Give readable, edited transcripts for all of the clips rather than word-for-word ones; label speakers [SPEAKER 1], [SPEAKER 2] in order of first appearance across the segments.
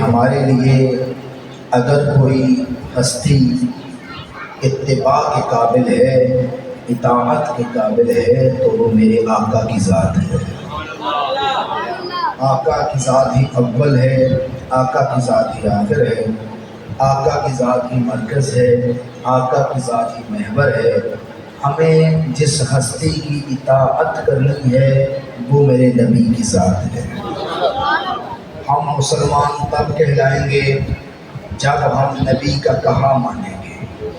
[SPEAKER 1] ہمارے لیے اگر کوئی ہستی اتباع کے قابل ہے، اطاعت کے قابل ہے، تو وہ میرے آقا کی ذات ہے۔ آقا کی ذات ہی اول ہے، آقا کی ذات ہی آخر ہے، آقا کی ذات ہی مرکز ہے، آقا کی ذات ہی محور ہے۔ ہمیں جس ہستی کی اطاعت کرنی ہے وہ میرے نبی کی ذات ہے۔ ہم مسلمان تب کہلائیں گے جب ہم نبی کا کہا مانیں گے،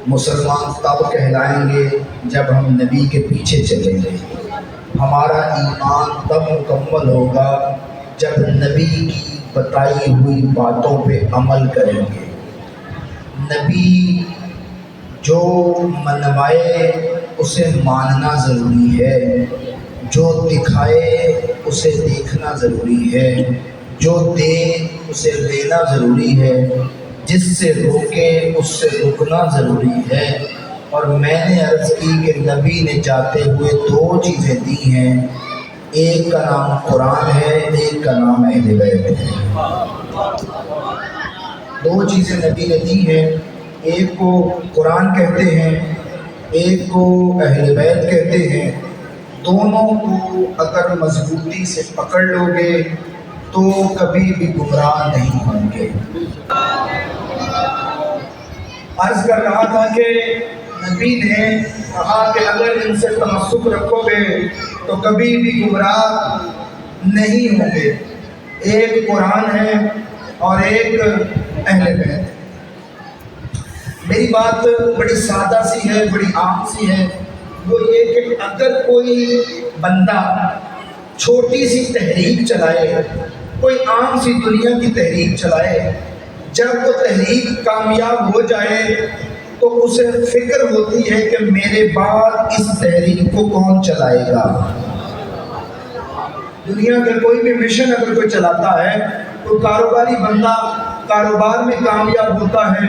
[SPEAKER 1] مسلمان تب کہلائیں گے جب ہم نبی کے پیچھے چلیں گے، ہمارا ایمان تب مکمل ہوگا جب نبی کی بتائی ہوئی باتوں پہ عمل کریں گے۔ نبی جو منوائے اسے ماننا ضروری ہے، جو دکھائے اسے دیکھنا ضروری ہے، جو دے اسے لینا ضروری ہے، جس سے روکے اس سے رکنا ضروری ہے۔ اور میں نے عرض کی کہ نبی نے جاتے ہوئے دو چیزیں دی ہیں، ایک کا نام قرآن ہے، ایک کا نام اہل بیت ہے۔ دو چیزیں نبی نے دی ہیں، ایک کو قرآن کہتے ہیں، ایک کو اہل بیت کہتے ہیں۔ دونوں کو اگر مضبوطی سے پکڑ لو گے تو کبھی بھی گمراہ نہیں ہوں گے۔ عرض کر رہا تھا کہ نبی نے کہا کہ اگر ان سے تمسک رکھو گے تو کبھی بھی گمراہ نہیں ہوں گے۔ ایک قرآن ہے اور ایک اہل بیت۔ میری بات بڑی سادہ سی ہے، بڑی عام سی ہے، وہ یہ کہ اگر کوئی بندہ چھوٹی سی تحریک چلائے، کوئی عام سی دنیا کی تحریک چلائے، جب وہ تحریک کامیاب ہو جائے تو اسے فکر ہوتی ہے کہ میرے بعد اس تحریک کو کون چلائے گا۔ دنیا کا کوئی بھی مشن اگر کوئی چلاتا ہے تو کاروباری بندہ کاروبار میں کامیاب ہوتا ہے،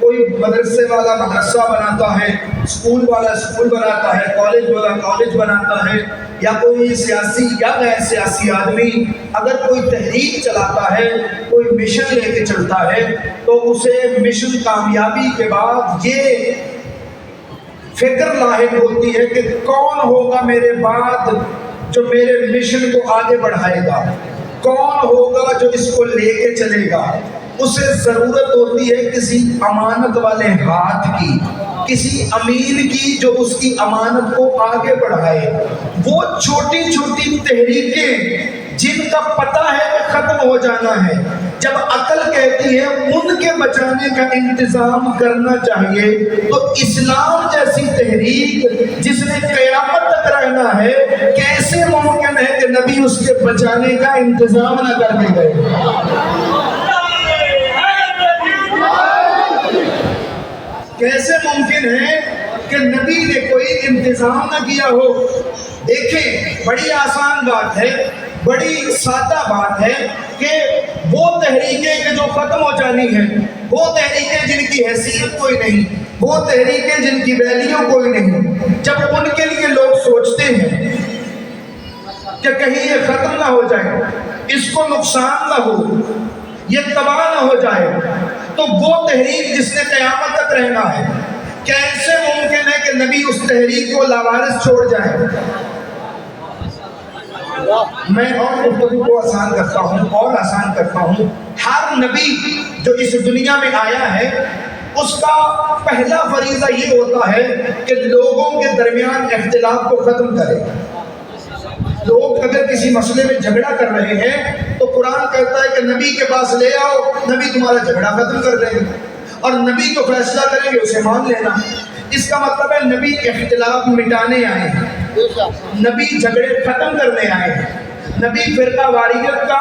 [SPEAKER 1] کوئی مدرسے والا مدرسہ بناتا ہے، اسکول والا اسکول بناتا ہے، کالج والا کالج بناتا ہے، یا کوئی سیاسی یا غیر سیاسی آدمی اگر کوئی تحریک چلاتا ہے، کوئی مشن لے کے چلتا ہے، تو اسے مشن کامیابی کے بعد یہ فکر لاحق ہوتی ہے کہ کون ہوگا میرے بعد جو میرے مشن کو آگے بڑھائے گا، کون ہوگا جو اس کو لے کے چلے گا۔ اسے ضرورت ہوتی ہے کسی امانت والے ہاتھ کی، کسی امین کی جو اس کی امانت کو آگے بڑھائے۔ وہ چھوٹی چھوٹی تحریکیں جن کا پتہ ہے کہ ختم ہو جانا ہے، جب عقل کہتی ہے ان کے بچانے کا انتظام کرنا چاہیے، تو اسلام جیسی تحریک جس نے قیامت تک رہنا ہے، کیسے ممکن ہے کہ نبی اس کے بچانے کا انتظام نہ کرنے گئے؟ کیسے ممکن ہے کہ نبی نے کوئی انتظام نہ کیا ہو؟ دیکھیں، بڑی آسان بات ہے، بڑی سادہ بات ہے کہ وہ تحریکیں کہ جو ختم ہو جانی ہیں، وہ تحریکیں جن کی حیثیت کوئی نہیں، وہ تحریکیں جن کی ویلیو کوئی نہیں، جب ان کے لیے لوگ سوچتے ہیں کہ کہیں یہ ختم نہ ہو جائے، اس کو نقصان نہ ہو، یہ تباہ نہ ہو جائے، تو وہ تحریک جس نے قیامت تک رہنا ہے، کیسے ممکن ہے کہ نبی اس تحریک کو لاوارث چھوڑ جائے؟ میں اور گفتگو کو آسان کرتا ہوں، ہر نبی جو اس دنیا میں آیا ہے اس کا پہلا فریضہ یہ ہوتا ہے کہ لوگوں کے درمیان اختلاف کو ختم کرے۔ لوگ اگر کسی مسئلے میں جھگڑا کر رہے ہیں تو قرآن کہتا ہے کہ نبی کے پاس لے آؤ، نبی تمہارا جھگڑا ختم کر دیں گے، اور نبی جو فیصلہ کریں گے اسے مان لینا۔ اس کا مطلب ہے نبی اختلاف مٹانے آئے ہیں، نبی جھگڑے ختم کرنے آئے ہیں، نبی فرقہ واریت کا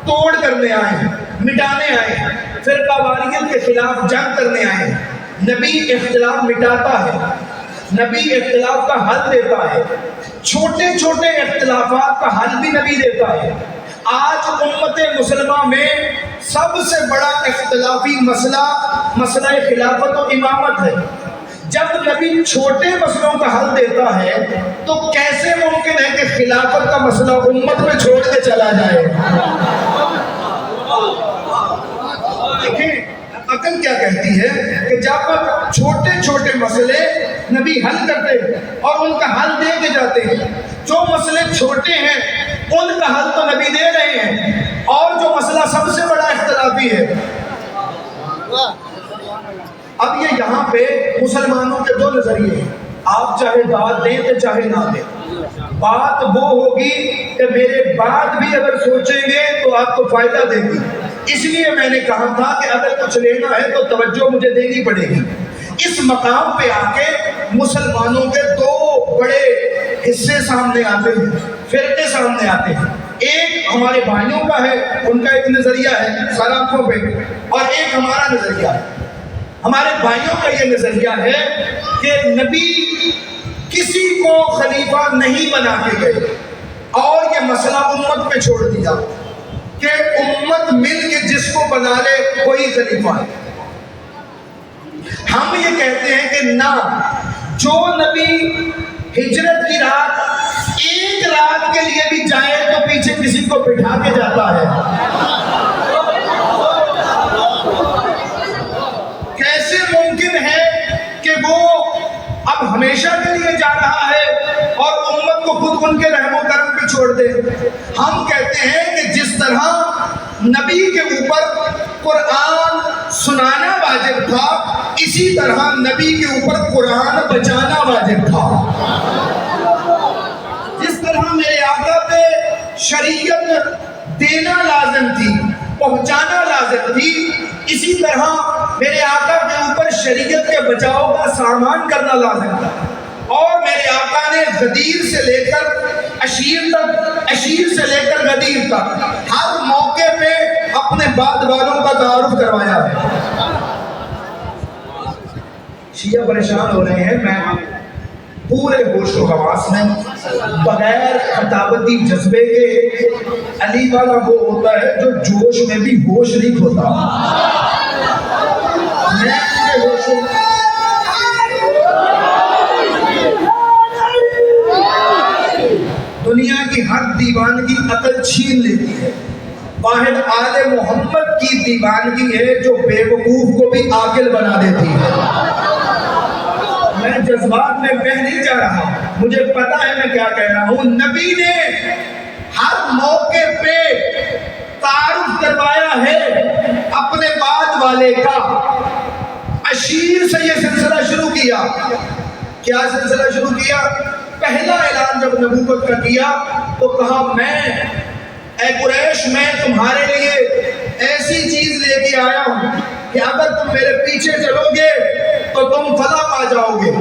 [SPEAKER 1] توڑ کرنے آئے ہیں، مٹانے آئے ہیں، فرقہ واریت کے خلاف جنگ کرنے آئے ہیں۔ نبی اختلاف مٹاتا ہے، نبی اختلاف کا حل دیتا ہے، چھوٹے چھوٹے اختلافات کا حل بھی نبی دیتا ہے۔ آج امت مسلمہ میں سب سے بڑا اختلافی مسئلہ خلافت و امامت ہے۔ جب نبی چھوٹے مسئلوں کا حل دیتا ہے تو کیسے ممکن ہے کہ خلافت کا مسئلہ امت میں چھوڑ کے چلا جائے؟ دیکھیں عقل کیا کہتی ہے کہ جب چھوٹے چھوٹے مسئلے نبی حل کرتے اور ان کا حل دے کے جاتے ہیں، جو مسئلے چھوٹے ہیں ان کا حل تو نبی دے رہے ہیں، اور جو مسئلہ سب سے بڑا اختلافی ہے، اب یہ یہاں پہ مسلمانوں کے دو نظریے ہیں، آپ چاہے داد دیں تو چاہے نہ دیں، بات وہ ہوگی کہ میرے بعد بھی اگر سوچیں گے تو آپ کو فائدہ دے گی، اس لیے میں نے کہا تھا کہ اگر کچھ لینا ہے تو توجہ مجھے دینی پڑے گی۔ اس مقام پہ آ کے مسلمانوں کے دو بڑے حصے سامنے آتے ہیں، فرقے سامنے آتے ہیں، ایک ہمارے بھائیوں کا ہے، ان کا ایک نظریہ ہے سر آنکھوں پہ، اور ایک ہمارا نظریہ ہے۔ ہمارے بھائیوں کا یہ نظریہ ہے کہ نبی کسی کو خلیفہ نہیں بنا کے گئے، اور یہ مسئلہ امت پہ چھوڑ دیا کہ امت مل کے جس کو بنا لے وہی خلیفہ ہے۔ ہم یہ کہتے ہیں کہ نہ، جو نبی ہجرت کی رات ایک رات کے لیے بھی جائے تو پیچھے کسی کو بٹھا کے جاتا ہے۔ کیسے ممکن ہے کہ وہ اب ہمیشہ کے لیے جا رہا ہے اور امت کو خود ان کے رحم و کرم پہ چھوڑ دے؟ ہم کہتے ہیں کہ جس طرح نبی کے اوپر قرآن سنانا واجب تھا، اسی طرح نبی کے اوپر قرآن بچانا واجب تھا۔ جس طرح میرے آقا پہ شریعت دینا لازم تھی، پہنچانا لازم تھی، اسی طرح میرے آقا کے اوپر شریعت کے بچاؤ کا سامان کرنا لازم تھا۔ اور میرے آقا نے غدیر سے لے کر اشیر تک، اشیر سے لے کر غدیر تک ہر موقع پہ اپنے بعد والوں کا تعارف کروایا ہے۔ شیعہ پریشان ہو رہے ہیں، میں پورے ہوش و حواس میں بغیر خطابتی جذبے کے، علی والا وہ ہوتا ہے جو جوش میں بھی ہوش نہیں کھوتا، میں پورے ہوش و دنیا کی ہر دیوانگی عقل چھین لیتی ہے، واحد آل محمد کی دیوانگی ہے جو بے وقوف کو بھی عاقل بنا دیتی ہے۔ میں جذبات میں بہہ نہیں جا رہا، مجھے پتا ہے میں کیا کہہ رہا ہوں۔ نبی نے ہر موقع پہ تعارف کروایا ہے اپنے بعد والے کا۔ اشیر سے یہ سلسلہ شروع کیا۔ کیا سلسلہ شروع کیا؟ پہلا اعلان جب نبوت کا کیا تو کہا، میں اے قریش، میں تمہارے لیے ایسی چیز لے کے آیا ہوں کہ اگر تم میرے پیچھے چلو گے تو تم فلاح پا جاؤ گے۔